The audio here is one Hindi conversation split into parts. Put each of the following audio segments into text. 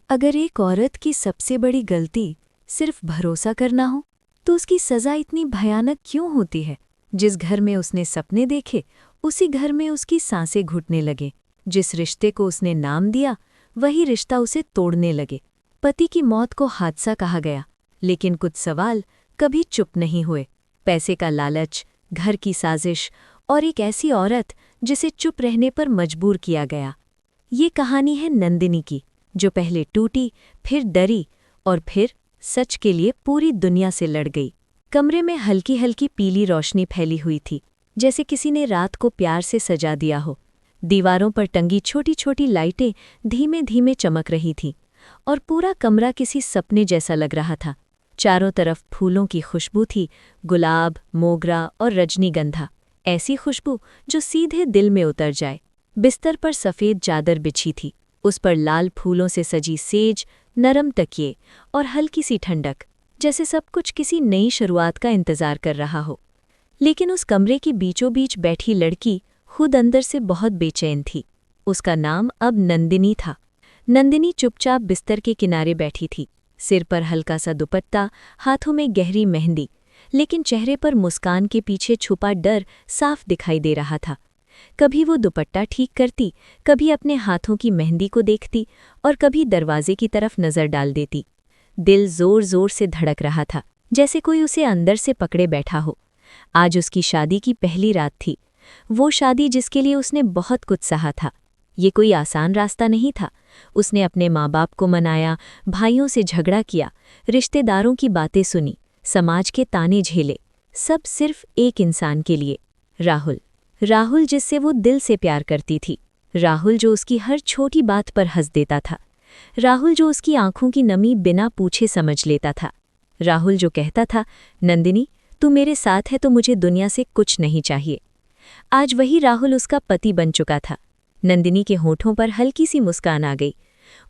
अगर एक औरत की सबसे बड़ी गलती सिर्फ भरोसा करना हो, तो उसकी सज़ा इतनी भयानक क्यों होती है? जिस घर में उसने सपने देखे, उसी घर में उसकी सांसें घुटने लगे। जिस रिश्ते को उसने नाम दिया, वही रिश्ता उसे तोड़ने लगे। पति की मौत को हादसा कहा गया, लेकिन कुछ सवाल कभी चुप नहीं हुए। पैसे का लालच, घर की साजिश और एक ऐसी औरत जिसे चुप रहने पर मजबूर किया गया। ये कहानी है नंदिनी की, जो पहले टूटी, फिर डरी और फिर सच के लिए पूरी दुनिया से लड़ गई। कमरे में हल्की हल्की पीली रोशनी फैली हुई थी, जैसे किसी ने रात को प्यार से सजा दिया हो। दीवारों पर टंगी छोटी छोटी लाइटें धीमे धीमे चमक रही थीं और पूरा कमरा किसी सपने जैसा लग रहा था। चारों तरफ फूलों की खुशबू थी, गुलाब, मोगरा और रजनीगंधा। ऐसी खुशबू जो सीधे दिल में उतर जाए। बिस्तर पर सफ़ेद चादर बिछी थी, उस पर लाल फूलों से सजी सेज, नरम तकिए और हल्की सी ठंडक, जैसे सब कुछ किसी नई शुरुआत का इंतज़ार कर रहा हो। लेकिन उस कमरे की बीचों बीच बैठी लड़की खुद अंदर से बहुत बेचैन थी। उसका नाम अब नंदिनी था। नंदिनी चुपचाप बिस्तर के किनारे बैठी थी, सिर पर हल्का सा दुपट्टा, हाथों में गहरी मेहंदी, लेकिन चेहरे पर मुस्कान के पीछे छुपा डर साफ दिखाई दे रहा था। कभी वो दुपट्टा ठीक करती, कभी अपने हाथों की मेहंदी को देखती और कभी दरवाजे की तरफ नज़र डाल देती। दिल जोर जोर से धड़क रहा था, जैसे कोई उसे अंदर से पकड़े बैठा हो। आज उसकी शादी की पहली रात थी, वो शादी जिसके लिए उसने बहुत कुछ सहा था। ये कोई आसान रास्ता नहीं था। उसने अपने माँ बाप को मनाया, भाइयों से झगड़ा किया, रिश्तेदारों की बातें सुनी, समाज के ताने झेले, सब सिर्फ एक इंसान के लिए, राहुल। राहुल जिससे वो दिल से प्यार करती थी, राहुल जो उसकी हर छोटी बात पर हंस देता था, राहुल जो उसकी आंखों की नमी बिना पूछे समझ लेता था, राहुल जो कहता था, नंदिनी तू मेरे साथ है तो मुझे दुनिया से कुछ नहीं चाहिए। आज वही राहुल उसका पति बन चुका था। नंदिनी के होठों पर हल्की सी मुस्कान आ गई।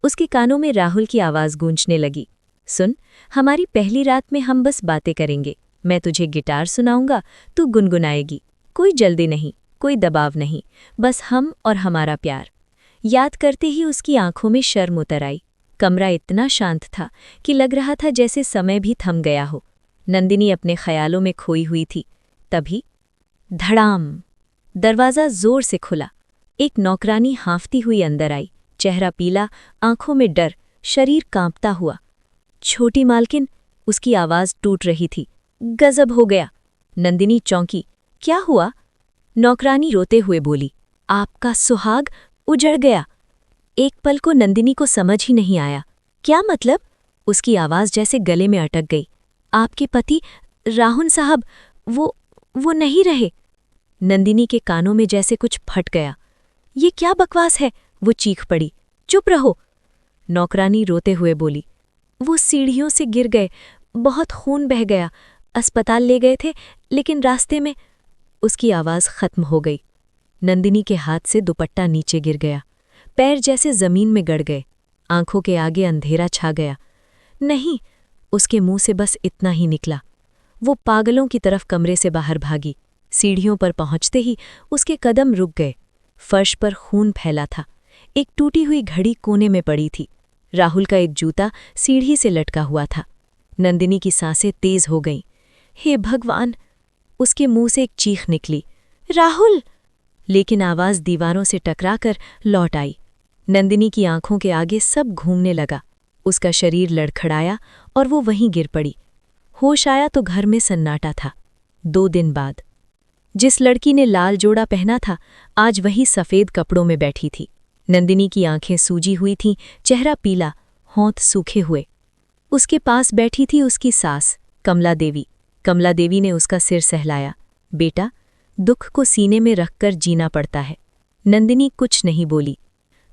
उसके कानों में राहुल की आवाज़ गूंजने लगी, सुन, हमारी पहली रात में हम बस बातें करेंगे। मैं तुझे गिटार सुनाऊंगा, तू गुनगुनाएगी। कोई जल्दी नहीं, कोई दबाव नहीं, बस हम और हमारा प्यार। याद करते ही उसकी आंखों में शर्म उतर आई। कमरा इतना शांत था कि लग रहा था जैसे समय भी थम गया हो। नंदिनी अपने ख्यालों में खोई हुई थी। तभी धड़ाम, दरवाज़ा जोर से खुला। एक नौकरानी हाँफती हुई अंदर आई, चेहरा पीला, आंखों में डर, शरीर कांपता हुआ। छोटी मालकिन, उसकी आवाज़ टूट रही थी। गजब हो गया। नंदिनी चौंकी। क्या हुआ? नौकरानी रोते हुए बोली, आपका सुहाग उजड़ गया। एक पल को नंदिनी को समझ ही नहीं आया। क्या मतलब? उसकी आवाज़ जैसे गले में अटक गई। आपके पति राहुल साहब, वो नहीं रहे। नंदिनी के कानों में जैसे कुछ फट गया। ये क्या बकवास है? वो चीख पड़ी। चुप रहो, नौकरानी रोते हुए बोली। वो सीढ़ियों से गिर गए, बहुत खून बह गया, अस्पताल ले गए थे, लेकिन रास्ते में। उसकी आवाज़ खत्म हो गई। नंदिनी के हाथ से दुपट्टा नीचे गिर गया, पैर जैसे जमीन में गड़ गए, आंखों के आगे अंधेरा छा गया। नहीं, उसके मुंह से बस इतना ही निकला। वो पागलों की तरफ कमरे से बाहर भागी। सीढ़ियों पर पहुंचते ही उसके कदम रुक गए। फर्श पर खून फैला था। एक टूटी हुई घड़ी कोने में पड़ी थी। राहुल का एक जूता सीढ़ी से लटका हुआ था। नंदिनी की सांसें तेज हो गईं। हे भगवान! उसके मुंह से एक चीख निकली, राहुल! लेकिन आवाज़ दीवारों से टकराकर लौट आई। नंदिनी की आंखों के आगे सब घूमने लगा। उसका शरीर लड़खड़ाया और वो वहीं गिर पड़ी। होश आया तो घर में सन्नाटा था। 2 दिन बाद जिस लड़की ने लाल जोड़ा पहना था, आज वही सफ़ेद कपड़ों में बैठी थी। नंदिनी की आंखें सूजी हुई थीं, चेहरा पीला, होंठ सूखे हुए। उसके पास बैठी थी उसकी सास, कमला देवी। कमला देवी ने उसका सिर सहलाया। बेटा, दुख को सीने में रखकर जीना पड़ता है। नंदिनी कुछ नहीं बोली।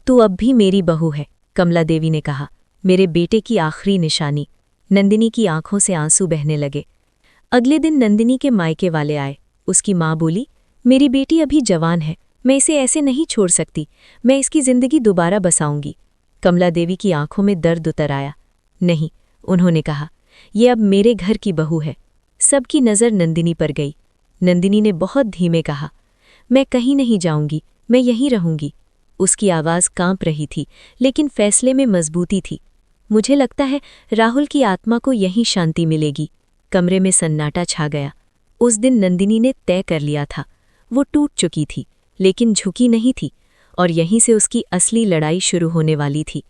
तू अब भी मेरी बहू है, कमला देवी ने कहा, मेरे बेटे की आखिरी निशानी। नंदिनी की आंखों से आंसू बहने लगे। अगले दिन नंदिनी के मायके वाले आए। उसकी माँ बोली, मेरी बेटी अभी जवान है, मैं इसे ऐसे नहीं छोड़ सकती, मैं इसकी जिंदगी दोबारा बसाऊंगी। कमला देवी की आंखों में दर्द उतर आया। नहीं, उन्होंने कहा, ये अब मेरे घर की बहू है। सबकी नज़र नंदिनी पर गई। नंदिनी ने बहुत धीमे कहा, मैं कहीं नहीं जाऊंगी, मैं यहीं रहूंगी। उसकी आवाज़ कांप रही थी, लेकिन फैसले में मजबूती थी। मुझे लगता है राहुल की आत्मा को यहीं शांति मिलेगी। कमरे में सन्नाटा छा गया। उस दिन नंदिनी ने तय कर लिया था। वो टूट चुकी थी, लेकिन झुकी नहीं थी, और यहीं से उसकी असली लड़ाई शुरू होने वाली थी।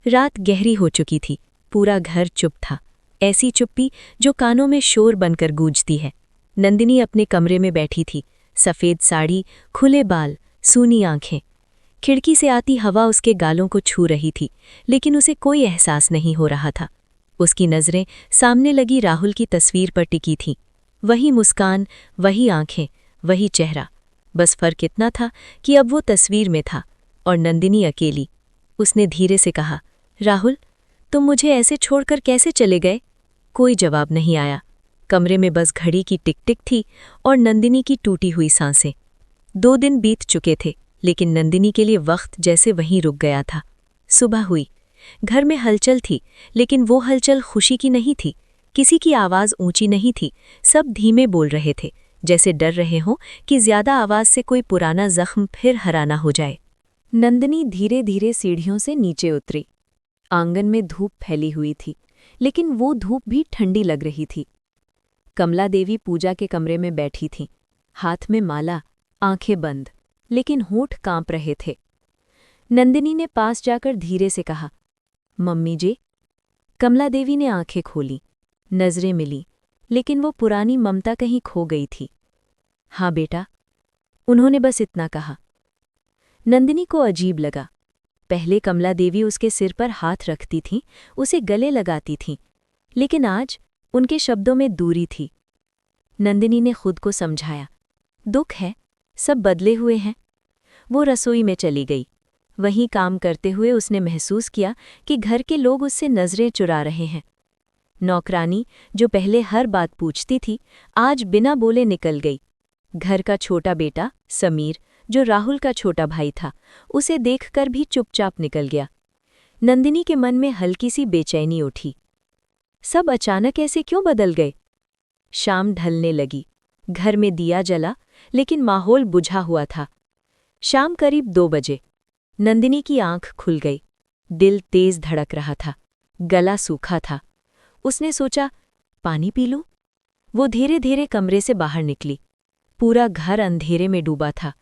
रात गहरी हो चुकी थी। पूरा घर चुप था, ऐसी चुप्पी जो कानों में शोर बनकर गूंजती है। नंदिनी अपने कमरे में बैठी थी, सफ़ेद साड़ी, खुले बाल, सूनी आंखें। खिड़की से आती हवा उसके गालों को छू रही थी, लेकिन उसे कोई एहसास नहीं हो रहा था। उसकी नज़रें सामने लगी राहुल की तस्वीर पर टिकी थीं। वही मुस्कान, वही आंखें, वही चेहरा। बस फर्क इतना था कि अब वो तस्वीर में था और नंदिनी अकेली। उसने धीरे से कहा, राहुल, तुम मुझे ऐसे छोड़कर कैसे चले गए? कोई जवाब नहीं आया। कमरे में बस घड़ी की टिक टिक थी और नंदिनी की टूटी हुई सांसें। 2 दिन बीत चुके थे, लेकिन नंदिनी के लिए वक्त जैसे वहीं रुक गया था। सुबह हुई। घर में हलचल थी, लेकिन वो हलचल खुशी की नहीं थी। किसी की आवाज़ ऊंची नहीं थी। सब धीमे बोल रहे थे, जैसे डर रहे हों कि ज्यादा आवाज़ से कोई पुराना जख्म फिर हराना हो जाए। नंदिनी धीरे धीरे सीढ़ियों से नीचे उतरी। आंगन में धूप फैली हुई थी, लेकिन वो धूप भी ठंडी लग रही थी। कमला देवी पूजा के कमरे में बैठी थीं, हाथ में माला, आंखें बंद, लेकिन होंठ कांप रहे थे। नंदिनी ने पास जाकर धीरे से कहा, मम्मी जी। कमला देवी ने आंखें खोली, नजरें मिली, लेकिन वो पुरानी ममता कहीं खो गई थी। हाँ बेटा, उन्होंने बस इतना कहा। नंदिनी को अजीब लगा। पहले कमला देवी उसके सिर पर हाथ रखती थीं, उसे गले लगाती थीं, लेकिन आज उनके शब्दों में दूरी थी। नंदिनी ने खुद को समझाया, दुख है, सब बदले हुए हैं। वो रसोई में चली गई। वहीं काम करते हुए उसने महसूस किया कि घर के लोग उससे नजरें चुरा रहे हैं। नौकरानी, जो पहले हर बात पूछती थी, आज बिना बोले निकल गई। घर का छोटा बेटा, समीर, जो राहुल का छोटा भाई था, उसे देखकर भी चुपचाप निकल गया। नंदिनी के मन में हल्की सी बेचैनी उठी। सब अचानक ऐसे क्यों बदल गए? शाम ढलने लगी। घर में दिया जला, लेकिन माहौल बुझा हुआ था। शाम करीब 2 बजे। नंदिनी की आंख खुल गई। दिल तेज धड़क रहा था, गला सूखा था। उसने सोचा, पानी पी लूं? वो धीरे धीरे कमरे से बाहर निकली। पूरा घर अंधेरे में डूबा था।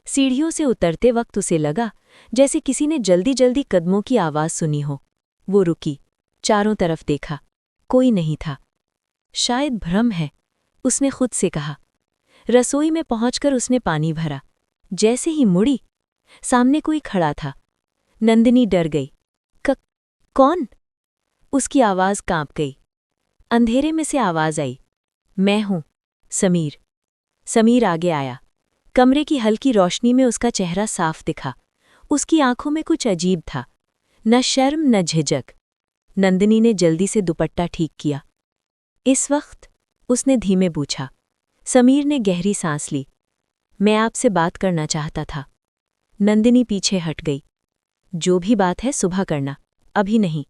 सीढ़ियों से उतरते वक्त उसे लगा जैसे किसी ने जल्दी जल्दी कदमों की आवाज़ सुनी हो। वो रुकी, चारों तरफ देखा, कोई नहीं था। शायद भ्रम है, उसने खुद से कहा। रसोई में पहुंचकर उसने पानी भरा। जैसे ही मुड़ी, सामने कोई खड़ा था। नंदिनी डर गई। कौन? उसकी आवाज़ कांप गई। अंधेरे में से आवाज़ आई, मैं हूं, समीर। समीर आगे आया। कमरे की हल्की रोशनी में उसका चेहरा साफ दिखा। उसकी आंखों में कुछ अजीब था, न शर्म न झिझक। नंदिनी ने जल्दी से दुपट्टा ठीक किया। इस वक्त? उसने धीमे पूछा। समीर ने गहरी सांस ली। मैं आपसे बात करना चाहता था। नंदिनी पीछे हट गई। जो भी बात है सुबह करना, अभी नहीं।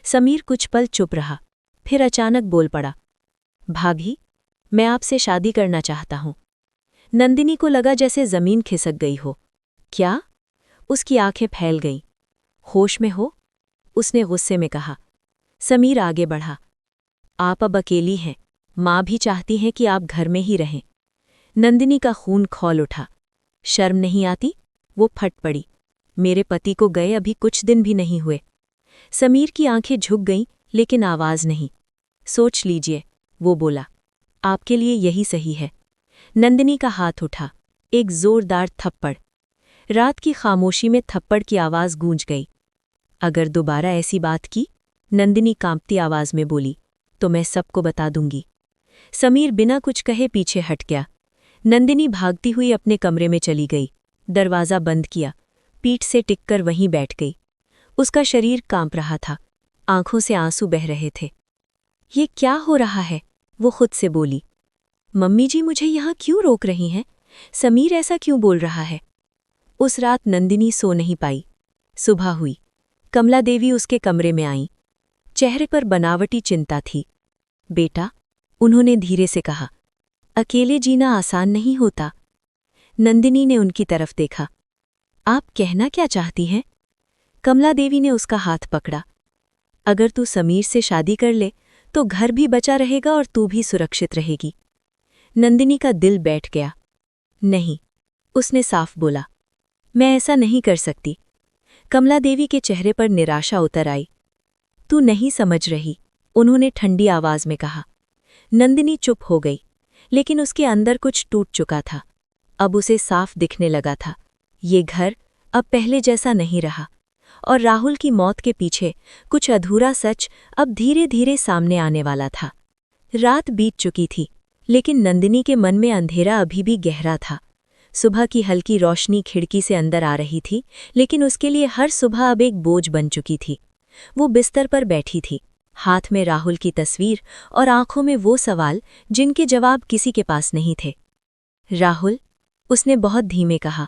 समीर कुछ पल चुप रहा, फिर अचानक बोल पड़ा, भाभी, मैं आपसे शादी करना चाहता हूं। नंदिनी को लगा जैसे जमीन खिसक गई हो। क्या? उसकी आंखें फैल गईं। होश में हो? उसने गुस्से में कहा। समीर आगे बढ़ा। आप अब अकेली हैं, माँ भी चाहती हैं कि आप घर में ही रहें। नंदिनी का खून खौल उठा। शर्म नहीं आती? वो फट पड़ी। मेरे पति को गए अभी कुछ दिन भी नहीं हुए। समीर की आंखें झुक गईं, लेकिन आवाज नहीं। सोच लीजिए, वो बोला, आपके लिए यही सही है। नंदिनी का हाथ उठा। एक जोरदार थप्पड़। रात की खामोशी में थप्पड़ की आवाज गूंज गई। अगर दोबारा ऐसी बात की, नंदिनी कांपती आवाज में बोली, तो मैं सबको बता दूंगी। समीर बिना कुछ कहे पीछे हट गया। नंदिनी भागती हुई अपने कमरे में चली गई। दरवाज़ा बंद किया, पीठ से टिककर वहीं बैठ गई। उसका शरीर कांप रहा था, आंखों से आंसू बह रहे थे। ये क्या हो रहा है? वो खुद से बोली। मम्मी जी मुझे यहाँ क्यों रोक रही हैं? समीर ऐसा क्यों बोल रहा है? उस रात नंदिनी सो नहीं पाई। सुबह हुई। कमला देवी उसके कमरे में आई। चेहरे पर बनावटी चिंता थी। बेटा, उन्होंने धीरे से कहा, अकेले जीना आसान नहीं होता। नंदिनी ने उनकी तरफ देखा। आप कहना क्या चाहती हैं? कमला देवी ने उसका हाथ पकड़ा। अगर तू समीर से शादी कर ले तो घर भी बचा रहेगा और तू भी सुरक्षित रहेगी। नंदिनी का दिल बैठ गया। नहीं, उसने साफ बोला, मैं ऐसा नहीं कर सकती। कमला देवी के चेहरे पर निराशा उतर आई। तू नहीं समझ रही, उन्होंने ठंडी आवाज में कहा। नंदिनी चुप हो गई, लेकिन उसके अंदर कुछ टूट चुका था। अब उसे साफ दिखने लगा था, ये घर अब पहले जैसा नहीं रहा, और राहुल की मौत के पीछे कुछ अधूरा सच अब धीरे धीरे सामने आने वाला था। रात बीत चुकी थी, लेकिन नंदिनी के मन में अंधेरा अभी भी गहरा था। सुबह की हल्की रोशनी खिड़की से अंदर आ रही थी, लेकिन उसके लिए हर सुबह अब एक बोझ बन चुकी थी। वो बिस्तर पर बैठी थी, हाथ में राहुल की तस्वीर और आंखों में वो सवाल जिनके जवाब किसी के पास नहीं थे। राहुल, उसने बहुत धीमे कहा,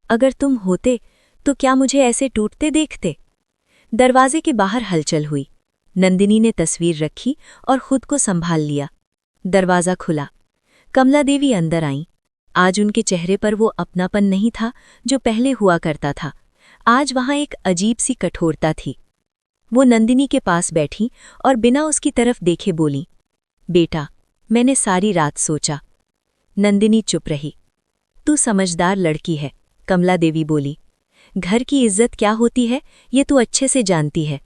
अगर तुम होते तो क्या मुझे ऐसे टूटते देखते? दरवाजे के बाहर हलचल हुई। नंदिनी ने तस्वीर रखी और खुद को संभाल लिया। दरवाज़ा खुला। कमला देवी अंदर आईं। आज उनके चेहरे पर वो अपनापन नहीं था जो पहले हुआ करता था। आज वहां एक अजीब सी कठोरता थी। वो नंदिनी के पास बैठी और बिना उसकी तरफ देखे बोली, बेटा, मैंने सारी रात सोचा। नंदिनी चुप रही। तू समझदार लड़की है, कमला देवी बोली। घर की इज्जत क्या होती है ये तू अच्छे से जानती है।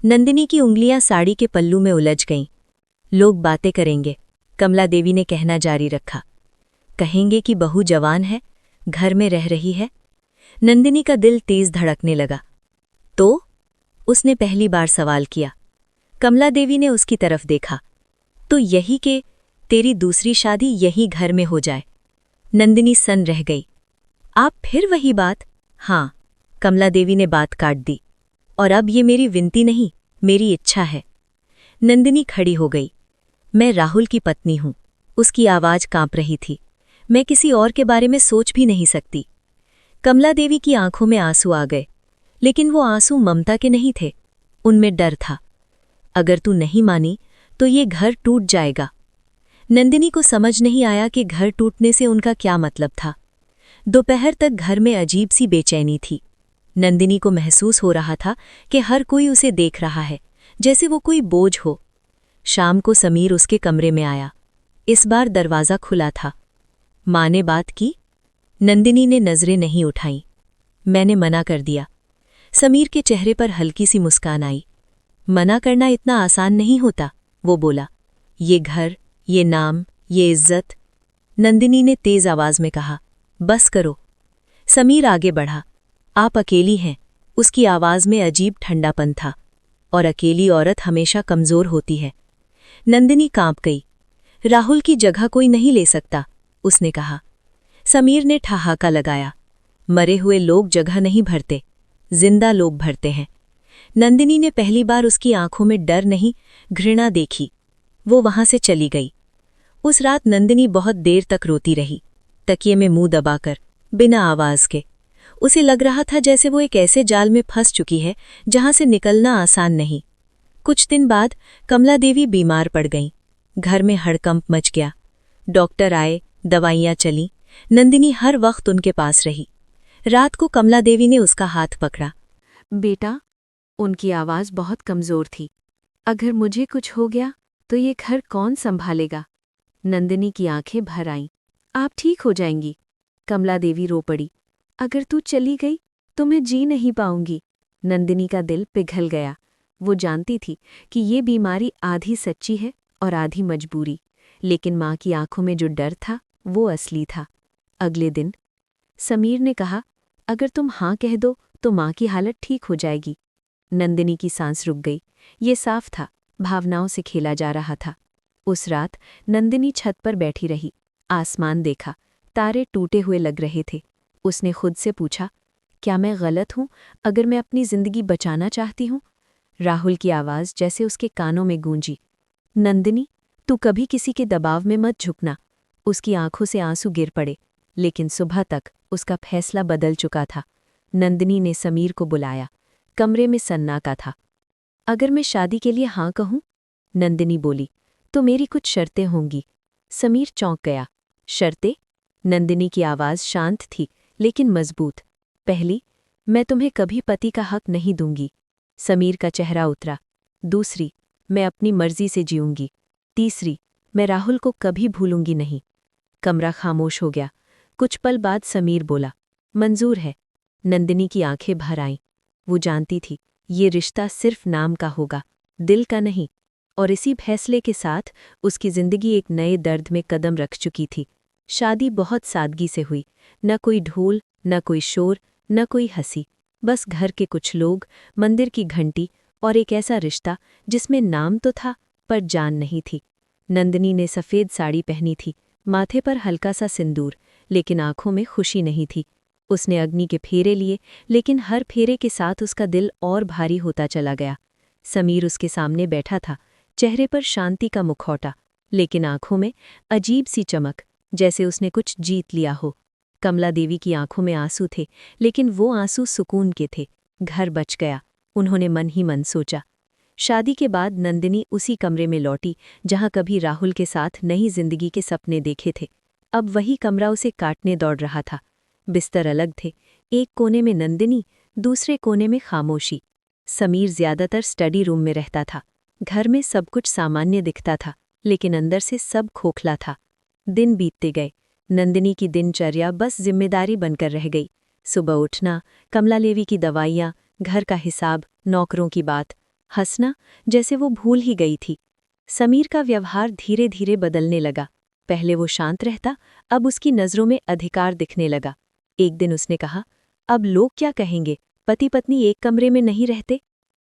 नंदिनी की उंगलियां साड़ी के पल्लू में उलझ गईं। लोग बातें करेंगे, कमला देवी ने कहना जारी रखा। कहेंगे कि बहू जवान है, घर में रह रही है। नंदिनी का दिल तेज धड़कने लगा। तो उसने पहली बार सवाल किया। कमला देवी ने उसकी तरफ देखा। तो यही कि तेरी दूसरी शादी यही घर में हो जाए। नंदिनी सन रह गई। आप फिर वही बात? हाँ, कमला देवी ने बात काट दी। और अब ये मेरी विनती नहीं, मेरी इच्छा है। नंदिनी खड़ी हो गई। मैं राहुल की पत्नी हूं। उसकी आवाज कांप रही थी। मैं किसी और के बारे में सोच भी नहीं सकती। कमला देवी की आंखों में आंसू आ गए, लेकिन वो आंसू ममता के नहीं थे, उनमें डर था। अगर तू नहीं मानी तो ये घर टूट जाएगा। नंदिनी को समझ नहीं आया कि घर टूटने से उनका क्या मतलब था। दोपहर तक घर में अजीब सी बेचैनी थी। नंदिनी को महसूस हो रहा था कि हर कोई उसे देख रहा है, जैसे वो कोई बोझ हो। शाम को समीर उसके कमरे में आया। इस बार दरवाज़ा खुला था। माँ ने बात की? नंदिनी ने नजरें नहीं उठाईं। मैंने मना कर दिया। समीर के चेहरे पर हल्की सी मुस्कान आई। मना करना इतना आसान नहीं होता, वो बोला। ये घर, ये नाम, ये इज्जत। नंदिनी ने तेज आवाज में कहा, बस करो। समीर आगे बढ़ा। आप अकेली हैं, उसकी आवाज में अजीब ठंडापन था। और अकेली औरत हमेशा कमजोर होती है। नंदिनी कांप गई। राहुल की जगह कोई नहीं ले सकता, उसने कहा। समीर ने ठहाका लगाया। मरे हुए लोग जगह नहीं भरते, जिंदा लोग भरते हैं। नंदिनी ने पहली बार उसकी आंखों में डर नहीं, घृणा देखी। वो वहां से चली गई। उस रात नंदिनी बहुत देर तक रोती रही, तकिए में मुंह दबाकर, बिना आवाज के। उसे लग रहा था जैसे वो एक ऐसे जाल में फंस चुकी है जहां से निकलना आसान नहीं। कुछ दिन बाद कमला देवी बीमार पड़ गईं। घर में हड़कंप मच गया। डॉक्टर आए, दवाइयां चलीं। नंदिनी हर वक्त उनके पास रही। रात को कमला देवी ने उसका हाथ पकड़ा। बेटा, उनकी आवाज बहुत कमजोर थी। अगर मुझे कुछ हो गया तो ये घर कौन संभालेगा? नंदिनी की आंखें भर आईं। आप ठीक हो जाएंगी। कमला देवी रो पड़ी। अगर तू चली गई तो मैं जी नहीं पाऊंगी। नंदिनी का दिल पिघल गया। वो जानती थी कि ये बीमारी आधी सच्ची है और आधी मजबूरी, लेकिन माँ की आंखों में जो डर था वो असली था। अगले दिन समीर ने कहा, अगर तुम हाँ कह दो तो माँ की हालत ठीक हो जाएगी। नंदिनी की सांस रुक गई। ये साफ था, भावनाओं से खेला जा रहा था। उस रात नंदिनी छत पर बैठी रही। आसमान देखा, तारे टूटे हुए लग रहे थे। उसने खुद से पूछा, क्या मैं गलत हूं अगर मैं अपनी जिंदगी बचाना चाहती हूं? राहुल की आवाज़ जैसे उसके कानों में गूंजी। नंदिनी, तू कभी किसी के दबाव में मत झुकना। उसकी आंखों से आंसू गिर पड़े, लेकिन सुबह तक उसका फैसला बदल चुका था। नंदिनी ने समीर को बुलाया। कमरे में सन्नाटा था। अगर मैं शादी के लिए हाँ कहूं, नंदिनी बोली, तो मेरी कुछ शर्तें होंगी। समीर चौंक गया। शर्तें? नंदिनी की आवाज़ शांत थी लेकिन मजबूत। पहली, मैं तुम्हें कभी पति का हक नहीं दूंगी। समीर का चेहरा उतरा। दूसरी, मैं अपनी मर्जी से जीऊंगी। तीसरी, मैं राहुल को कभी भूलूंगी नहीं। कमरा खामोश हो गया। कुछ पल बाद समीर बोला, मंजूर है। नंदिनी की आंखें भर आईं। वो जानती थी ये रिश्ता सिर्फ नाम का होगा, दिल का नहीं। और इसी फैसले के साथ उसकी जिंदगी एक नए दर्द में कदम रख चुकी थी। शादी बहुत सादगी से हुई, न कोई ढोल, न कोई शोर, न कोई हंसी, बस घर के कुछ लोग, मंदिर की घंटी और एक ऐसा रिश्ता जिसमें नाम तो था पर जान नहीं थी। नंदिनी ने सफ़ेद साड़ी पहनी थी, माथे पर हल्का सा सिंदूर, लेकिन आंखों में खुशी नहीं थी। उसने अग्नि के फेरे लिए, लेकिन हर फेरे के साथ उसका दिल और भारी होता चला गया। समीर उसके सामने बैठा था, चेहरे पर शांति का मुखौटा, लेकिन आंखों में अजीब सी चमक, जैसे उसने कुछ जीत लिया हो। कमला देवी की आंखों में आंसू थे, लेकिन वो आंसू सुकून के थे। घर बच गया, उन्होंने मन ही मन सोचा। शादी के बाद नंदिनी उसी कमरे में लौटी जहां कभी राहुल के साथ नई जिंदगी के सपने देखे थे। अब वही कमरा उसे काटने दौड़ रहा था। बिस्तर अलग थे, एक कोने में नंदिनी, दूसरे कोने में खामोशी। समीर ज्यादातर स्टडी रूम में रहता था। घर में सब कुछ सामान्य दिखता था, लेकिन अंदर से सब खोखला था। दिन बीतते गए, नंदिनी की दिनचर्या बस जिम्मेदारी बनकर रह गई। सुबह उठना, कमला देवी की दवाइयाँ, घर का हिसाब, नौकरों की बात, हंसना जैसे वो भूल ही गई थी। समीर का व्यवहार धीरे धीरे बदलने लगा। पहले वो शांत रहता, अब उसकी नज़रों में अधिकार दिखने लगा। एक दिन उसने कहा, अब लोग क्या कहेंगे, पति पत्नी एक कमरे में नहीं रहते?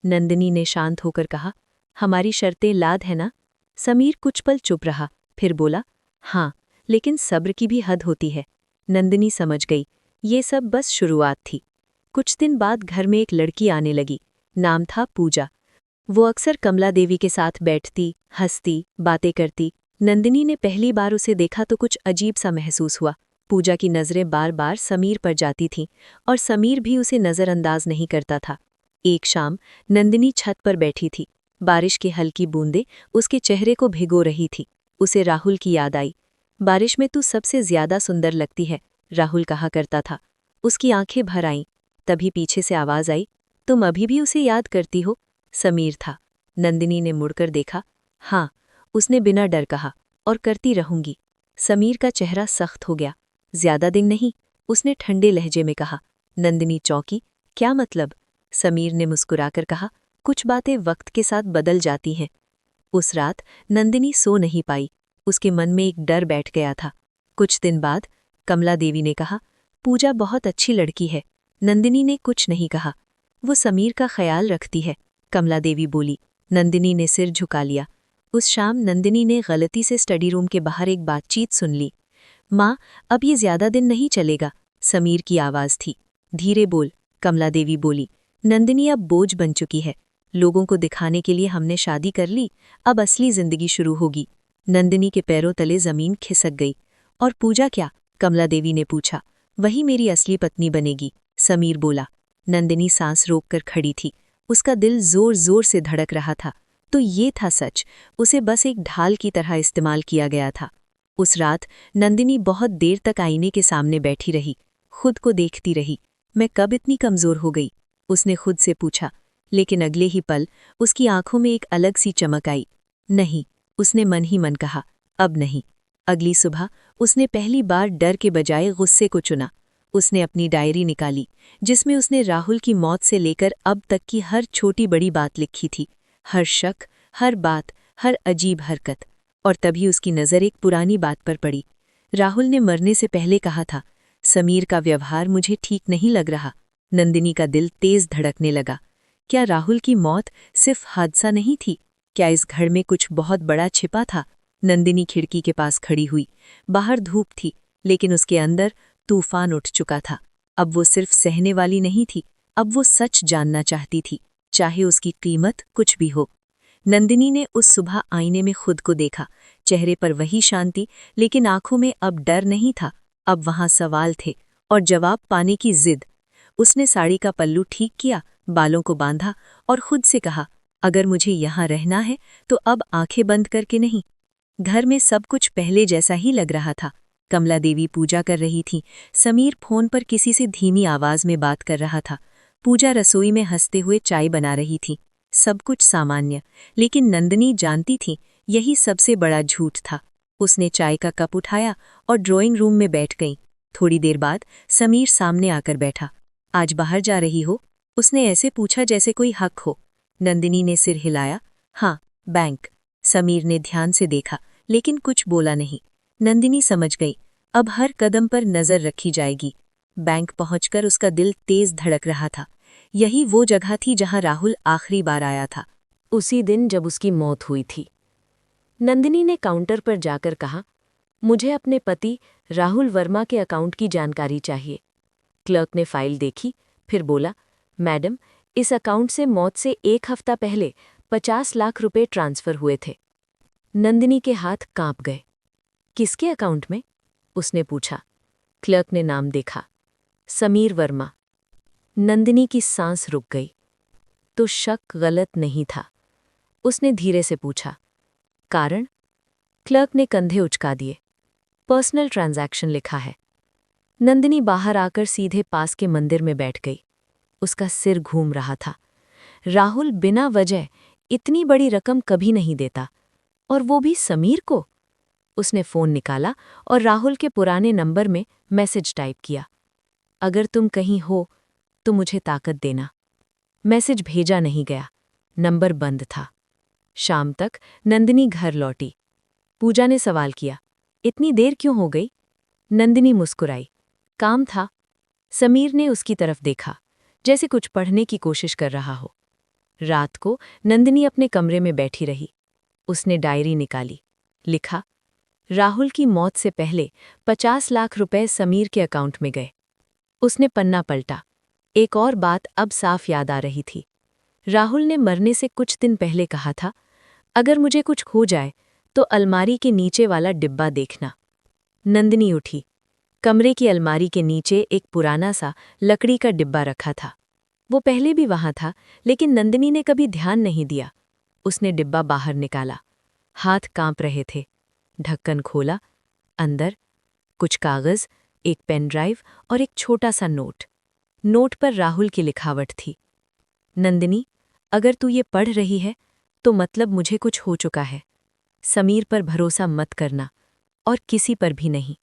नंदिनी ने शांत होकर कहा, हमारी शर्तें लाद है ना? समीर कुछ पल चुप रहा, फिर बोला, हाँ, लेकिन सब्र की भी हद होती है। नंदिनी समझ गई, ये सब बस शुरुआत थी। कुछ दिन बाद घर में एक लड़की आने लगी। नाम था पूजा। वो अक्सर कमला देवी के साथ बैठती, हंसती, बातें करती। नंदिनी ने पहली बार उसे देखा तो कुछ अजीब सा महसूस हुआ। पूजा की नज़रें बार बार समीर पर जाती थीं, और समीर भी उसे नज़रअंदाज नहीं करता था। एक शाम नंदिनी छत पर बैठी थी। बारिश की हल्की बूंदें उसके चेहरे को भिगो रही थी। उसे राहुल की याद आई। बारिश में तू सबसे ज्यादा सुंदर लगती है, राहुल कहा करता था। उसकी आंखें भर आईं। तभी पीछे से आवाज आई, तुम अभी भी उसे याद करती हो? समीर था। नंदिनी ने मुड़कर देखा। हाँ, उसने बिना डर कहा, और करती रहूंगी। समीर का चेहरा सख्त हो गया। ज्यादा दिन नहीं, उसने ठंडे लहजे में कहा। नंदिनी चौंकी। क्या मतलब? समीर ने मुस्कुराकर कहा, कुछ बातें वक्त के साथ बदल जाती हैं। उस रात नंदिनी सो नहीं पाई। उसके मन में एक डर बैठ गया था। कुछ दिन बाद कमला देवी ने कहा, पूजा बहुत अच्छी लड़की है। नंदिनी ने कुछ नहीं कहा। वो समीर का ख्याल रखती है, कमला देवी बोली। नंदिनी ने सिर झुका लिया। उस शाम नंदिनी ने गलती से स्टडी रूम के बाहर एक बातचीत सुन ली। माँ, अब ये ज्यादा दिन नहीं चलेगा, समीर की आवाज थी। धीरे बोल, कमला देवी बोली। नंदिनी अब बोझ बन चुकी है। लोगों को दिखाने के लिए हमने शादी कर ली, अब असली जिंदगी शुरू होगी। नंदिनी के पैरों तले जमीन खिसक गई। और पूजा क्या? कमला देवी ने पूछा। वही मेरी असली पत्नी बनेगी, समीर बोला। नंदिनी सांस रोककर खड़ी थी। उसका दिल जोर जोर से धड़क रहा था। तो ये था सच, उसे बस एक ढाल की तरह इस्तेमाल किया गया था। उस रात नंदिनी बहुत देर तक आईने के सामने बैठी रही, खुद को देखती रही। मैं कब इतनी कमजोर हो गई? उसने खुद से पूछा। लेकिन अगले ही पल उसकी आंखों में एक अलग सी चमक आई। नहीं, उसने मन ही मन कहा, अब नहीं। अगली सुबह उसने पहली बार डर के बजाय गुस्से को चुना। उसने अपनी डायरी निकाली, जिसमें उसने राहुल की मौत से लेकर अब तक की हर छोटी बड़ी बात लिखी थी। हर शक, हर बात, हर अजीब हरकत। और तभी उसकी नज़र एक पुरानी बात पर पड़ी। राहुल ने मरने से पहले कहा था, समीर का व्यवहार मुझे ठीक नहीं लग रहा। नंदिनी का दिल तेज धड़कने लगा। क्या राहुल की मौत सिर्फ हादसा नहीं थी? क्या इस घर में कुछ बहुत बड़ा छिपा था? नंदिनी खिड़की के पास खड़ी हुई। बाहर धूप थी, लेकिन उसके अंदर तूफान उठ चुका था। अब वो सिर्फ सहने वाली नहीं थी, अब वो सच जानना चाहती थी, चाहे उसकी कीमत कुछ भी हो। नंदिनी ने उस सुबह आईने में खुद को देखा। चेहरे पर वही शांति, लेकिन आंखों में अब डर नहीं था। अब वहां सवाल थे, और जवाब पाने की जिद। उसने साड़ी का पल्लू ठीक किया, बालों को बांधा, और खुद से कहा, अगर मुझे यहाँ रहना है तो अब आंखें बंद करके नहीं। घर में सब कुछ पहले जैसा ही लग रहा था। कमला देवी पूजा कर रही थी। समीर फोन पर किसी से धीमी आवाज में बात कर रहा था। पूजा रसोई में हंसते हुए चाय बना रही थी। सब कुछ सामान्य, लेकिन नंदिनी जानती थी यही सबसे बड़ा झूठ था। उसने चाय का कप उठाया और ड्राइंग रूम में बैठ गई। थोड़ी देर बाद समीर सामने आकर बैठा। आज बाहर जा रही हो? उसने ऐसे पूछा जैसे कोई हक हो। नंदिनी ने सिर हिलाया। हाँ, बैंक। समीर ने ध्यान से देखा, लेकिन कुछ बोला नहीं। नंदिनी समझ गई, अब हर कदम पर नजर रखी जाएगी। बैंक पहुंचकर उसका दिल तेज धड़क रहा था। यही वो जगह थी जहां राहुल आखिरी बार आया था, उसी दिन जब उसकी मौत हुई थी। नंदिनी ने काउंटर पर जाकर कहा, मुझे अपने पति राहुल वर्मा के अकाउंट की जानकारी चाहिए। क्लर्क ने फाइल देखी, फिर बोला, मैडम, इस अकाउंट से मौत से 1 हफ्ता पहले 50 लाख रुपए ट्रांसफर हुए थे। नंदिनी के हाथ कांप गए। किसके अकाउंट में? उसने पूछा। क्लर्क ने नाम देखा, समीर वर्मा। नंदिनी की सांस रुक गई। तो शक गलत नहीं था। उसने धीरे से पूछा, कारण? क्लर्क ने कंधे उचका दिए। पर्सनल ट्रांजैक्शन लिखा है। नंदिनी बाहर आकर सीधे पास के मंदिर में बैठ गई। उसका सिर घूम रहा था। राहुल बिना वजह इतनी बड़ी रकम कभी नहीं देता, और वो भी समीर को। उसने फोन निकाला और राहुल के पुराने नंबर में मैसेज टाइप किया, अगर तुम कहीं हो तो मुझे ताकत देना। मैसेज भेजा नहीं गया, नंबर बंद था। शाम तक नंदिनी घर लौटी। पूजा ने सवाल किया, इतनी देर क्यों हो गई? नंदिनी मुस्कुराई, काम था। समीर ने उसकी तरफ देखा, जैसे कुछ पढ़ने की कोशिश कर रहा हो। रात को नंदिनी अपने कमरे में बैठी रही। उसने डायरी निकाली। लिखा, राहुल की मौत से पहले 50 लाख रुपए समीर के अकाउंट में गए। उसने पन्ना पलटा। एक और बात अब साफ याद आ रही थी। राहुल ने मरने से कुछ दिन पहले कहा था, अगर मुझे कुछ खो जाए तो अलमारी के नीचे वाला डिब्बा देखना। नंदिनी उठी। कमरे की अलमारी के नीचे एक पुराना सा लकड़ी का डिब्बा रखा था। वो पहले भी वहां था, लेकिन नंदिनी ने कभी ध्यान नहीं दिया। उसने डिब्बा बाहर निकाला। हाथ कांप रहे थे। ढक्कन खोला। अंदर कुछ कागज, एक पेन ड्राइव और एक छोटा सा नोट। नोट पर राहुल की लिखावट थी, नंदिनी, अगर तू ये पढ़ रही है तो मतलब मुझे कुछ हो चुका है। समीर पर भरोसा मत करना, और किसी पर भी नहीं।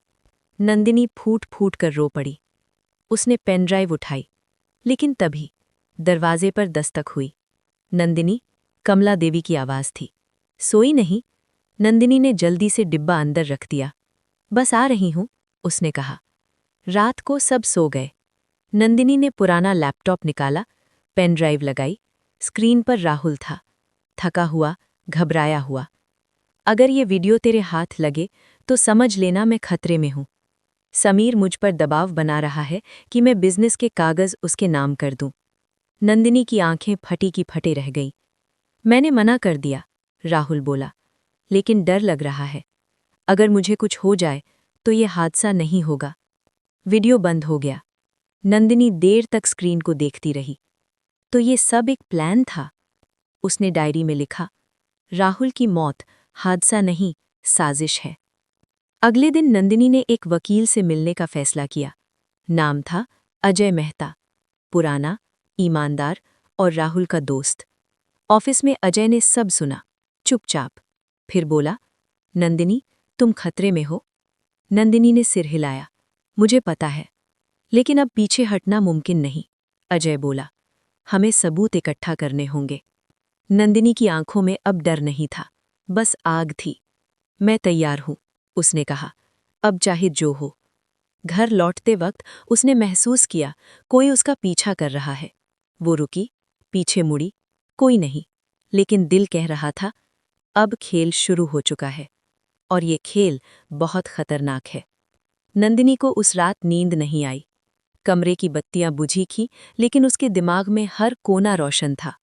नंदिनी फूट फूट कर रो पड़ी। उसने पेन ड्राइव उठाई, लेकिन तभी दरवाजे पर दस्तक हुई। नंदिनी, कमला देवी की आवाज़ थी। सोई नहीं? नंदिनी ने जल्दी से डिब्बा अंदर रख दिया। बस आ रही हूं, उसने कहा। रात को सब सो गए। नंदिनी ने पुराना लैपटॉप निकाला, पेन ड्राइव लगाई। स्क्रीन पर राहुल था, थका हुआ, घबराया हुआ। अगर ये वीडियो तेरे हाथ लगे तो समझ लेना मैं खतरे में हूं। समीर मुझ पर दबाव बना रहा है कि मैं बिजनेस के कागज उसके नाम कर दूं। नंदिनी की आंखें फटी की फटे रह गईं। मैंने मना कर दिया, राहुल बोला, लेकिन डर लग रहा है। अगर मुझे कुछ हो जाए तो ये हादसा नहीं होगा। वीडियो बंद हो गया। नंदिनी देर तक स्क्रीन को देखती रही। तो ये सब एक प्लान था। उसने डायरी में लिखा, राहुल की मौत हादसा नहीं, साजिश है। अगले दिन नंदिनी ने एक वकील से मिलने का फैसला किया। नाम था अजय मेहता, पुराना, ईमानदार और राहुल का दोस्त। ऑफिस में अजय ने सब सुना, चुपचाप। फिर बोला, नंदिनी, तुम खतरे में हो। नंदिनी ने सिर हिलाया, मुझे पता है, लेकिन अब पीछे हटना मुमकिन नहीं। अजय बोला, हमें सबूत इकट्ठा करने होंगे। नंदिनी की आंखों में अब डर नहीं था, बस आग थी। मैं तैयार हूं, उसने कहा, अब चाहे जो हो। घर लौटते वक्त उसने महसूस किया कोई उसका पीछा कर रहा है। वो रुकी, पीछे मुड़ी, कोई नहीं, लेकिन दिल कह रहा था, अब खेल शुरू हो चुका है, और ये खेल बहुत खतरनाक है। नंदिनी को उस रात नींद नहीं आई। कमरे की बत्तियां बुझी थीं, लेकिन उसके दिमाग में हर कोना रोशन था।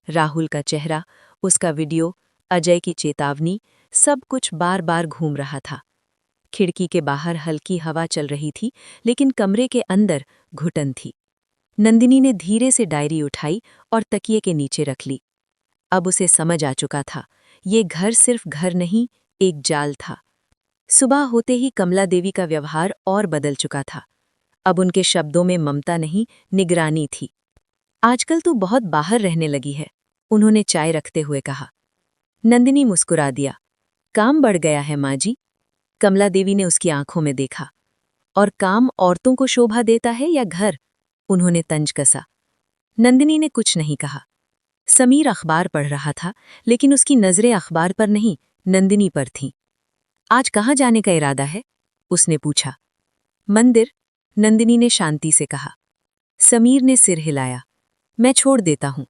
राहुल का चेहरा, उसका वीडियो, अजय की चेतावनी, सब कुछ बार बार घूम रहा था। खिड़की के बाहर हल्की हवा चल रही थी, लेकिन कमरे के अंदर घुटन थी। नंदिनी ने धीरे से डायरी उठाई और तकिए के नीचे रख ली। अब उसे समझ आ चुका था, ये घर सिर्फ घर नहीं, एक जाल था। सुबह होते ही कमला देवी का व्यवहार और बदल चुका था। अब उनके शब्दों में ममता नहीं, निगरानी थी। आजकल तू बहुत बाहर रहने लगी है, उन्होंने चाय रखते हुए कहा। नंदिनी मुस्कुरा दिया। काम बढ़ गया है माँ जी। कमला देवी ने उसकी आंखों में देखा। और काम औरतों को शोभा देता है या घर? उन्होंने तंज कसा। नंदिनी ने कुछ नहीं कहा। समीर अखबार पढ़ रहा था, लेकिन उसकी नजरें अखबार पर नहीं, नंदिनी पर थीं। आज कहाँ जाने का इरादा है? उसने पूछा। मंदिर, नंदिनी ने शांति से कहा। समीर ने सिर हिलाया। मैं छोड़ देता हूं।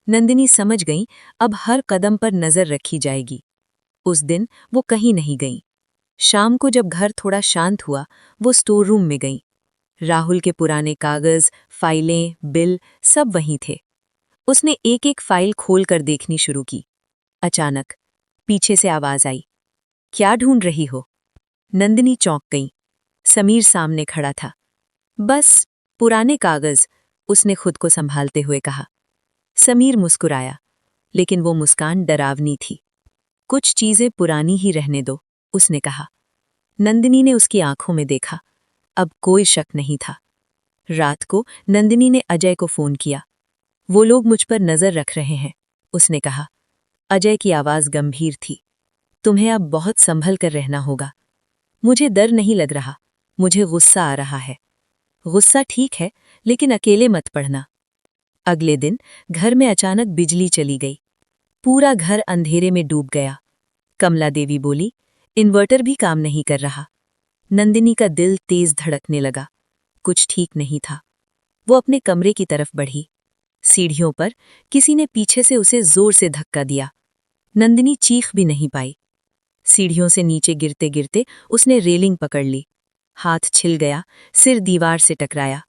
नंदिनी समझ गई, अब हर कदम पर नजर रखी जाएगी। उस दिन वो कहीं नहीं गई। शाम को जब घर थोड़ा शांत हुआ, वो स्टोर रूम में गई। राहुल के पुराने कागज, फाइलें, बिल सब वहीं थे। उसने एक एक फाइल खोलकर देखनी शुरू की। अचानक पीछे से आवाज आई। क्या ढूंढ रही हो? नंदिनी चौंक गई। समीर सामने खड़ा था। बस पुराने कागज, उसने खुद को संभालते हुए कहा। समीर मुस्कुराया, लेकिन वो मुस्कान डरावनी थी। कुछ चीजें पुरानी ही रहने दो, उसने कहा। नंदिनी ने उसकी आंखों में देखा। अब कोई शक नहीं था। रात को नंदिनी ने अजय को फोन किया। वो लोग मुझ पर नजर रख रहे हैं, उसने कहा। अजय की आवाज गंभीर थी। तुम्हें अब बहुत संभल कर रहना होगा। मुझे डर नहीं लग रहा, मुझे गुस्सा आ रहा है। गुस्सा ठीक है, लेकिन अकेले मत पड़ना। अगले दिन घर में अचानक बिजली चली गई। पूरा घर अंधेरे में डूब गया। कमला देवी बोली, इन्वर्टर भी काम नहीं कर रहा। नंदिनी का दिल तेज धड़कने लगा। कुछ ठीक नहीं था। वो अपने कमरे की तरफ बढ़ी। सीढ़ियों पर किसी ने पीछे से उसे जोर से धक्का दिया। नंदिनी चीख भी नहीं पाई। सीढ़ियों से नीचे गिरते गिरते उसने रेलिंग पकड़ ली। हाथ छिल गया, सिर दीवार से टकराया।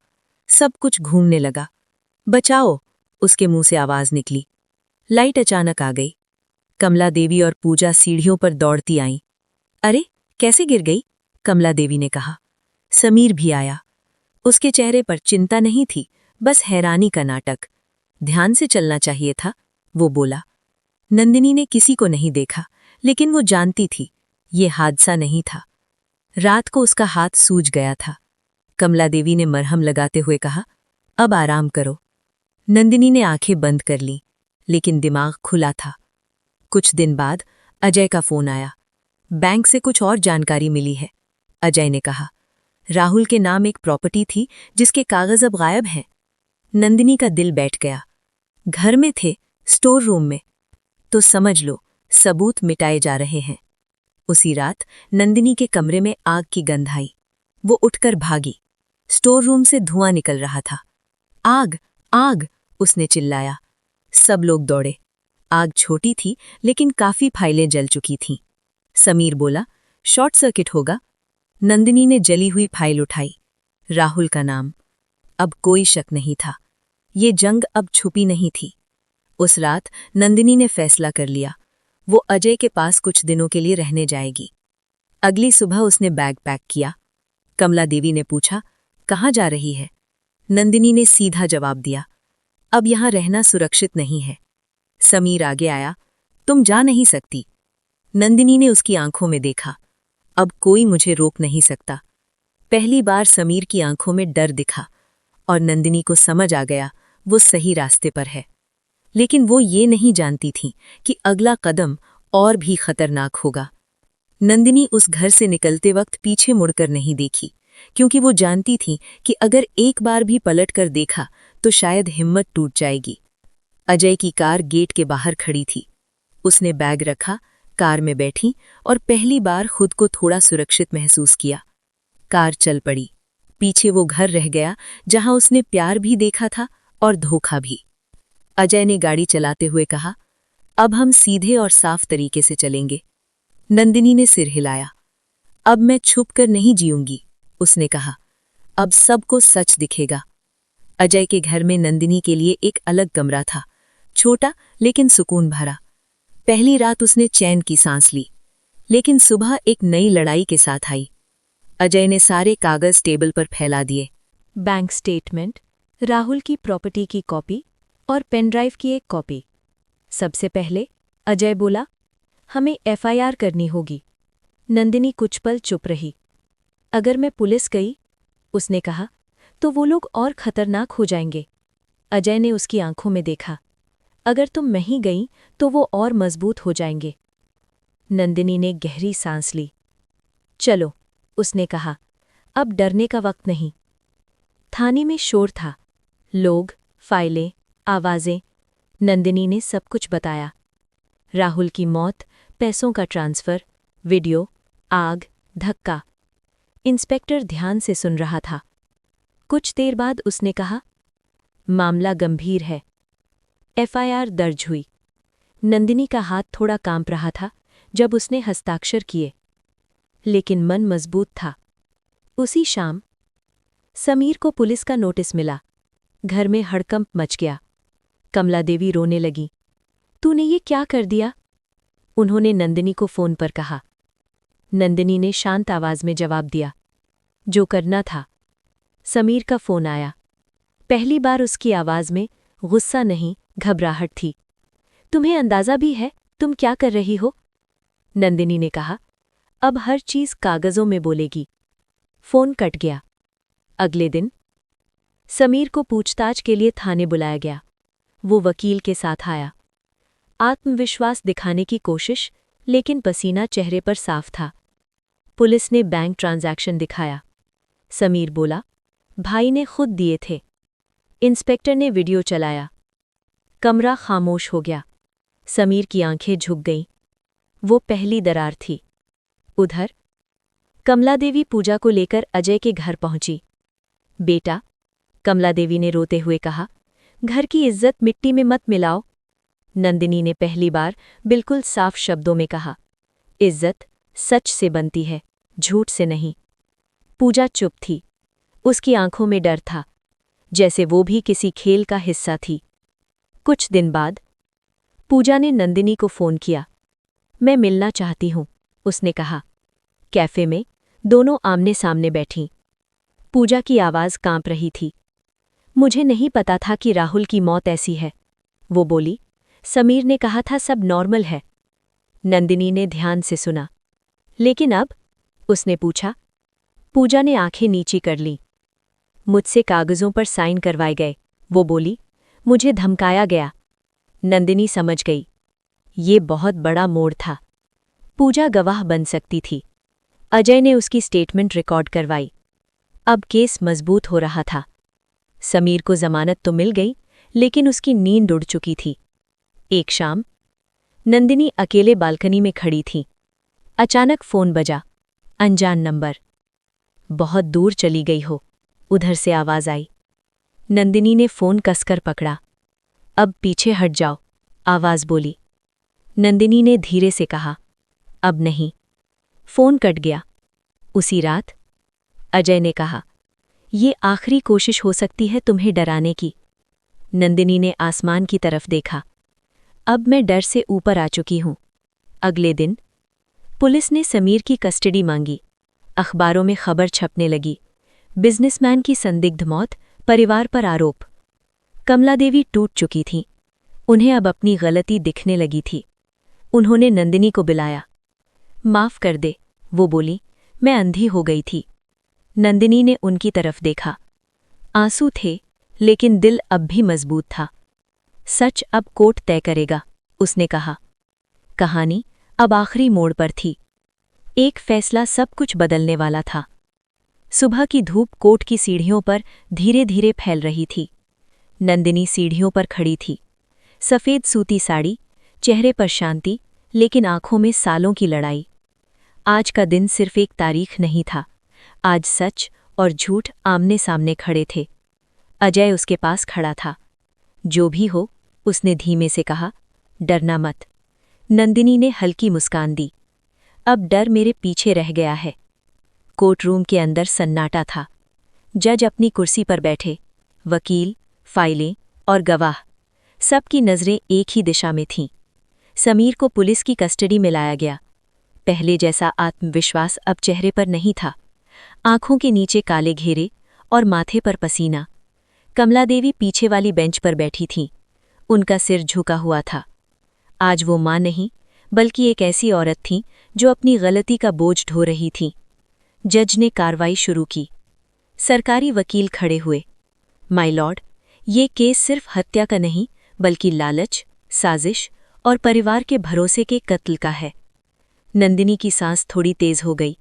सब कुछ घूमने लगा। बचाओ, उसके मुंह से आवाज निकली। लाइट अचानक आ गई। कमला देवी और पूजा सीढ़ियों पर दौड़ती आईं। अरे, कैसे गिर गई? कमला देवी ने कहा। समीर भी आया। उसके चेहरे पर चिंता नहीं थी, बस हैरानी का नाटक। ध्यान से चलना चाहिए था, वो बोला। नंदिनी ने किसी को नहीं देखा, लेकिन वो जानती थी, ये हादसा नहीं था। रात को उसका हाथ सूज गया था। कमला देवी ने मरहम लगाते हुए कहा, अब आराम करो। नंदिनी ने आंखें बंद कर लीं, लेकिन दिमाग खुला था। कुछ दिन बाद अजय का फोन आया। बैंक से कुछ और जानकारी मिली है, अजय ने कहा। राहुल के नाम एक प्रॉपर्टी थी जिसके कागज अब गायब हैं। नंदिनी का दिल बैठ गया। घर में थे, स्टोर रूम में। तो समझ लो, सबूत मिटाए जा रहे हैं। उसी रात नंदिनी के कमरे में आग की गंध आई। वो उठकर भागी। स्टोर रूम से धुआं निकल रहा था। आग, आग, उसने चिल्लाया। सब लोग दौड़े। आग छोटी थी, लेकिन काफी फाइलें जल चुकी थीं। समीर बोला, शॉर्ट सर्किट होगा। नंदिनी ने जली हुई फाइल उठाई। राहुल का नाम। अब कोई शक नहीं था। ये जंग अब छुपी नहीं थी। उस रात नंदिनी ने फैसला कर लिया, वो अजय के पास कुछ दिनों के लिए रहने जाएगी। अगली सुबह उसने बैग पैक किया। कमला देवी ने पूछा, कहाँ जा रही है? नंदिनी ने सीधा जवाब दिया, अब यहाँ रहना सुरक्षित नहीं है। समीर आगे आया, तुम जा नहीं सकती। नंदिनी ने उसकी आंखों में देखा। अब कोई मुझे रोक नहीं सकता। पहली बार समीर की आंखों में डर दिखा, और नंदिनी को समझ आ गया वो सही रास्ते पर है। लेकिन वो ये नहीं जानती थी कि अगला कदम और भी खतरनाक होगा। नंदिनी उस घर से निकलते वक्त पीछे मुड़कर नहीं देखी, क्योंकि वो जानती थी कि अगर एक बार भी पलट कर देखा तो शायद हिम्मत टूट जाएगी। अजय की कार गेट के बाहर खड़ी थी। उसने बैग रखा, कार में बैठी और पहली बार खुद को थोड़ा सुरक्षित महसूस किया। कार चल पड़ी। पीछे वो घर रह गया जहां उसने प्यार भी देखा था और धोखा भी। अजय ने गाड़ी चलाते हुए कहा, अब हम सीधे और साफ तरीके से चलेंगे। नंदिनी ने सिर हिलाया। अब मैं छुप कर नहीं जीऊंगी, उसने कहा। अब सबको सच दिखेगा। अजय के घर में नंदिनी के लिए एक अलग कमरा था, छोटा लेकिन सुकून भरा। पहली रात उसने चैन की सांस ली, लेकिन सुबह एक नई लड़ाई के साथ आई। अजय ने सारे कागज टेबल पर फैला दिए। बैंक स्टेटमेंट, राहुल की प्रॉपर्टी की कॉपी और पेनड्राइव की एक कॉपी। सबसे पहले अजय बोला, हमें एफआईआर करनी होगी। नंदिनी कुछ पल चुप रही। अगर मैं पुलिस गई, उसने कहा, तो वो लोग और खतरनाक हो जाएंगे। अजय ने उसकी आंखों में देखा। अगर तुम नहीं गई तो वो और मजबूत हो जाएंगे। नंदिनी ने गहरी सांस ली। चलो, उसने कहा, अब डरने का वक्त नहीं। थाने में शोर था, लोग, फाइलें, आवाजें। नंदिनी ने सब कुछ बताया। राहुल की मौत, पैसों का ट्रांसफर, वीडियो, आग, धक्का। इंस्पेक्टर ध्यान से सुन रहा था। कुछ देर बाद उसने कहा, मामला गंभीर है। एफआईआर दर्ज हुई। नंदिनी का हाथ थोड़ा कांप रहा था जब उसने हस्ताक्षर किए, लेकिन मन मजबूत था। उसी शाम समीर को पुलिस का नोटिस मिला। घर में हड़कंप मच गया। कमला देवी रोने लगी। तूने ये क्या कर दिया? उन्होंने नंदिनी को फोन पर कहा। नंदिनी ने शांत आवाज में जवाब दिया, जो करना था। समीर का फोन आया। पहली बार उसकी आवाज में गुस्सा नहीं, घबराहट थी। तुम्हें अंदाजा भी है तुम क्या कर रही हो? नंदिनी ने कहा, अब हर चीज कागजों में बोलेगी। फोन कट गया। अगले दिन समीर को पूछताछ के लिए थाने बुलाया गया। वो वकील के साथ आया। आत्मविश्वास दिखाने की कोशिश, लेकिन पसीना चेहरे पर साफ था। पुलिस ने बैंक ट्रांजैक्शन दिखाया। समीर बोला, भाई ने खुद दिए थे। इंस्पेक्टर ने वीडियो चलाया। कमरा खामोश हो गया। समीर की आंखें झुक गईं। वो पहली दरार थी। उधर कमला देवी पूजा को लेकर अजय के घर पहुंची। बेटा, कमला देवी ने रोते हुए कहा, घर की इज्जत मिट्टी में मत मिलाओ। नंदिनी ने पहली बार बिल्कुल साफ शब्दों में कहा, इज्जत सच से बनती है, झूठ से नहीं। पूजा चुप थी। उसकी आंखों में डर था, जैसे वो भी किसी खेल का हिस्सा थी। कुछ दिन बाद पूजा ने नंदिनी को फोन किया। मैं मिलना चाहती हूं, उसने कहा। कैफे में दोनों आमने सामने बैठीं। पूजा की आवाज कांप रही थी। मुझे नहीं पता था कि राहुल की मौत ऐसी है, वो बोली। समीर ने कहा था सब नॉर्मल है। नंदिनी ने ध्यान से सुना। लेकिन अब? उसने पूछा। पूजा ने आंखें नीची कर लीं। मुझसे कागजों पर साइन करवाए गए, वो बोली। मुझे धमकाया गया। नंदिनी समझ गई। ये बहुत बड़ा मोड़ था। पूजा गवाह बन सकती थी। अजय ने उसकी स्टेटमेंट रिकॉर्ड करवाई। अब केस मजबूत हो रहा था। समीर को जमानत तो मिल गई, लेकिन उसकी नींद उड़ चुकी थी। एक शाम नंदिनी अकेले बालकनी में खड़ी थी। अचानक फोन बजा। अनजान नंबर। बहुत दूर चली गई हो, उधर से आवाज आई। नंदिनी ने फोन कसकर पकड़ा। अब पीछे हट जाओ, आवाज बोली। नंदिनी ने धीरे से कहा, अब नहीं। फोन कट गया। उसी रात अजय ने कहा, ये आखिरी कोशिश हो सकती है तुम्हें डराने की। नंदिनी ने आसमान की तरफ देखा। अब मैं डर से ऊपर आ चुकी हूं। अगले दिन पुलिस ने समीर की कस्टडी मांगी। अखबारों में खबर छपने लगी, बिजनेसमैन की संदिग्ध मौत, परिवार पर आरोप। कमला देवी टूट चुकी थीं। उन्हें अब अपनी गलती दिखने लगी थी। उन्होंने नंदिनी को बुलाया। माफ कर दे, वो बोली, मैं अंधी हो गई थी। नंदिनी ने उनकी तरफ देखा। आंसू थे, लेकिन दिल अब भी मजबूत था। सच अब कोर्ट तय करेगा, उसने कहा। कहानी अब आखिरी मोड़ पर थी। एक फैसला सब कुछ बदलने वाला था। सुबह की धूप कोर्ट की सीढ़ियों पर धीरे धीरे फैल रही थी। नंदिनी सीढ़ियों पर खड़ी थी। सफ़ेद सूती साड़ी, चेहरे पर शांति, लेकिन आंखों में सालों की लड़ाई। आज का दिन सिर्फ एक तारीख नहीं था। आज सच और झूठ आमने सामने खड़े थे। अजय उसके पास खड़ा था। जो भी हो, उसने धीमे से कहा, डरना मत। नंदिनी ने हल्की मुस्कान दी। अब डर मेरे पीछे रह गया है। कोर्ट रूम के अंदर सन्नाटा था। जज अपनी कुर्सी पर बैठे, वकील, फाइलें और गवाह, सबकी नज़रें एक ही दिशा में थीं। समीर को पुलिस की कस्टडी में लाया गया। पहले जैसा आत्मविश्वास अब चेहरे पर नहीं था। आंखों के नीचे काले घेरे और माथे पर पसीना। कमला देवी पीछे वाली बेंच पर बैठी थीं। उनका सिर झुका हुआ था। आज वो मां नहीं, बल्कि एक ऐसी औरत थी जो अपनी गलती का बोझ ढो रही थी। जज ने कार्रवाई शुरू की। सरकारी वकील खड़े हुए। माय लॉर्ड, ये केस सिर्फ हत्या का नहीं, बल्कि लालच, साजिश और परिवार के भरोसे के कत्ल का है। नंदिनी की सांस थोड़ी तेज हो गई।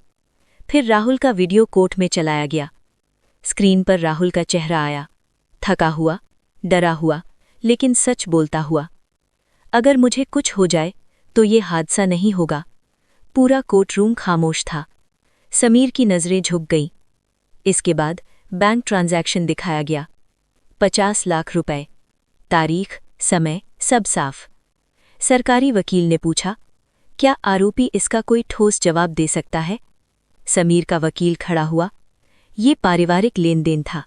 फिर राहुल का वीडियो कोर्ट में चलाया गया। स्क्रीन पर राहुल का चेहरा आया, थका हुआ, डरा हुआ, लेकिन सच बोलता हुआ। अगर मुझे कुछ हो जाए तो ये हादसा नहीं होगा। पूरा कोर्ट रूम खामोश था। समीर की नज़रें झुक गईं। इसके बाद बैंक ट्रांजैक्शन दिखाया गया। 50 लाख रुपए, तारीख, समय सब साफ। सरकारी वकील ने पूछा, क्या आरोपी इसका कोई ठोस जवाब दे सकता है? समीर का वकील खड़ा हुआ, ये पारिवारिक लेन देन था।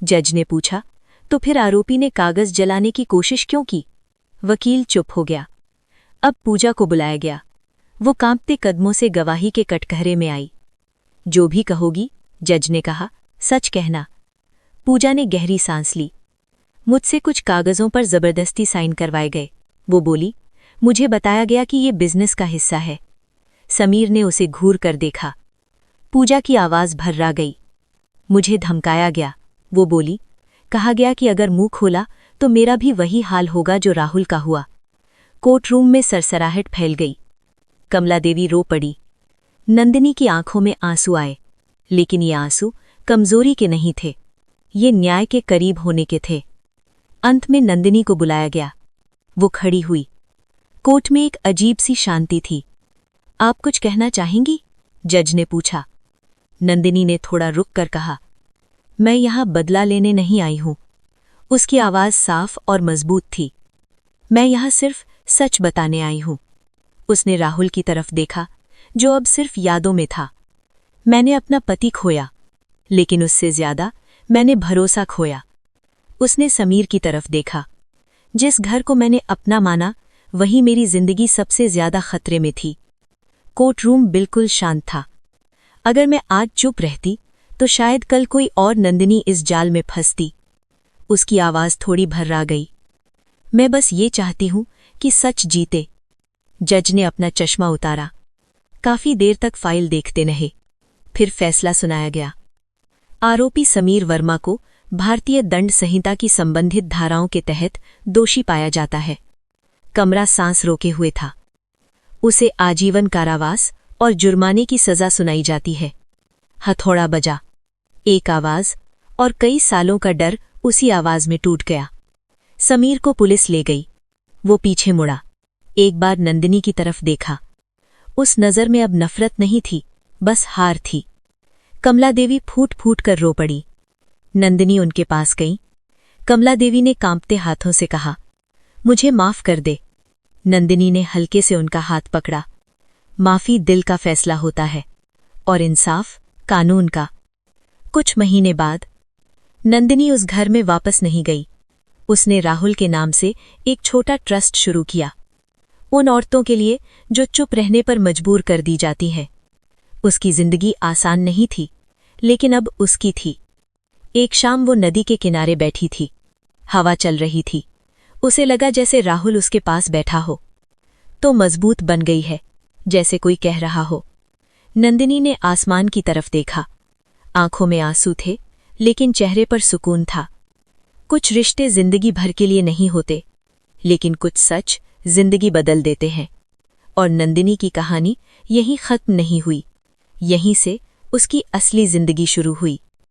जज ने पूछा, तो फिर आरोपी ने कागज जलाने की कोशिश क्यों की? वकील चुप हो गया। अब पूजा को बुलाया गया। वो कांपते कदमों से गवाही के कटघरे में आई। जो भी कहोगी, जज ने कहा, सच कहना। पूजा ने गहरी सांस ली। मुझसे कुछ कागजों पर जबरदस्ती साइन करवाए गए। वो बोली, मुझे बताया गया कि ये बिजनेस का हिस्सा है। समीर ने उसे घूर कर देखा। पूजा की आवाज़ भर्रा गई। मुझे धमकाया गया, वो बोली। कहा गया कि अगर मुंह खोला तो मेरा भी वही हाल होगा जो राहुल का हुआ। कोर्ट रूम में सरसराहट फैल गई। कमला देवी रो पड़ी। नंदिनी की आंखों में आंसू आए, लेकिन ये आंसू कमजोरी के नहीं थे, ये न्याय के करीब होने के थे। अंत में नंदिनी को बुलाया गया। वो खड़ी हुई। कोर्ट में एक अजीब सी शांति थी। आप कुछ कहना चाहेंगी? जज ने पूछा। नंदिनी ने थोड़ा रुक कर कहा, मैं यहां बदला लेने नहीं आई हूं। उसकी आवाज़ साफ और मजबूत थी। मैं यहां सिर्फ सच बताने आई हूं। उसने राहुल की तरफ देखा, जो अब सिर्फ यादों में था। मैंने अपना पति खोया, लेकिन उससे ज्यादा मैंने भरोसा खोया। उसने समीर की तरफ देखा। जिस घर को मैंने अपना माना, वही मेरी जिंदगी सबसे ज्यादा खतरे में थी। कोर्ट रूम बिल्कुल शांत था। अगर मैं आज चुप रहती तो शायद कल कोई और नंदिनी इस जाल में फंसती। उसकी आवाज़ थोड़ी भर्रा गई। मैं बस ये चाहती हूं कि सच जीते। जज ने अपना चश्मा उतारा। काफी देर तक फाइल देखते रहे। फिर फैसला सुनाया गया। आरोपी समीर वर्मा को भारतीय दंड संहिता की संबंधित धाराओं के तहत दोषी पाया जाता है। कमरा सांस रोके हुए था। उसे आजीवन कारावास और जुर्माने की सजा सुनाई जाती है। हथौड़ा बजा। एक आवाज, और कई सालों का डर उसी आवाज में टूट गया। समीर को पुलिस ले गई। वो पीछे मुड़ा। एक बार नंदिनी की तरफ देखा। उस नज़र में अब नफरत नहीं थी, बस हार थी। कमला देवी फूट फूट कर रो पड़ी। नंदिनी उनके पास गई। कमला देवी ने कांपते हाथों से कहा, मुझे माफ कर दे। नंदिनी ने हल्के से उनका हाथ पकड़ा। माफी दिल का फैसला होता है, और इंसाफ कानून का। कुछ महीने बाद नंदिनी उस घर में वापस नहीं गई। उसने राहुल के नाम से एक छोटा ट्रस्ट शुरू किया, उन औरतों के लिए जो चुप रहने पर मजबूर कर दी जाती हैं। उसकी जिंदगी आसान नहीं थी, लेकिन अब उसकी थी। एक शाम वो नदी के किनारे बैठी थी। हवा चल रही थी। उसे लगा जैसे राहुल उसके पास बैठा हो, तो मजबूत बन गई है, जैसे कोई कह रहा हो। नंदिनी ने आसमान की तरफ देखा। आंखों में आंसू थे, लेकिन चेहरे पर सुकून था। कुछ रिश्ते जिंदगी भर के लिए नहीं होते, लेकिन कुछ सच जिंदगी बदल देते हैं। और नंदिनी की कहानी यहीं खत्म नहीं हुई। यहीं से उसकी असली जिंदगी शुरू हुई।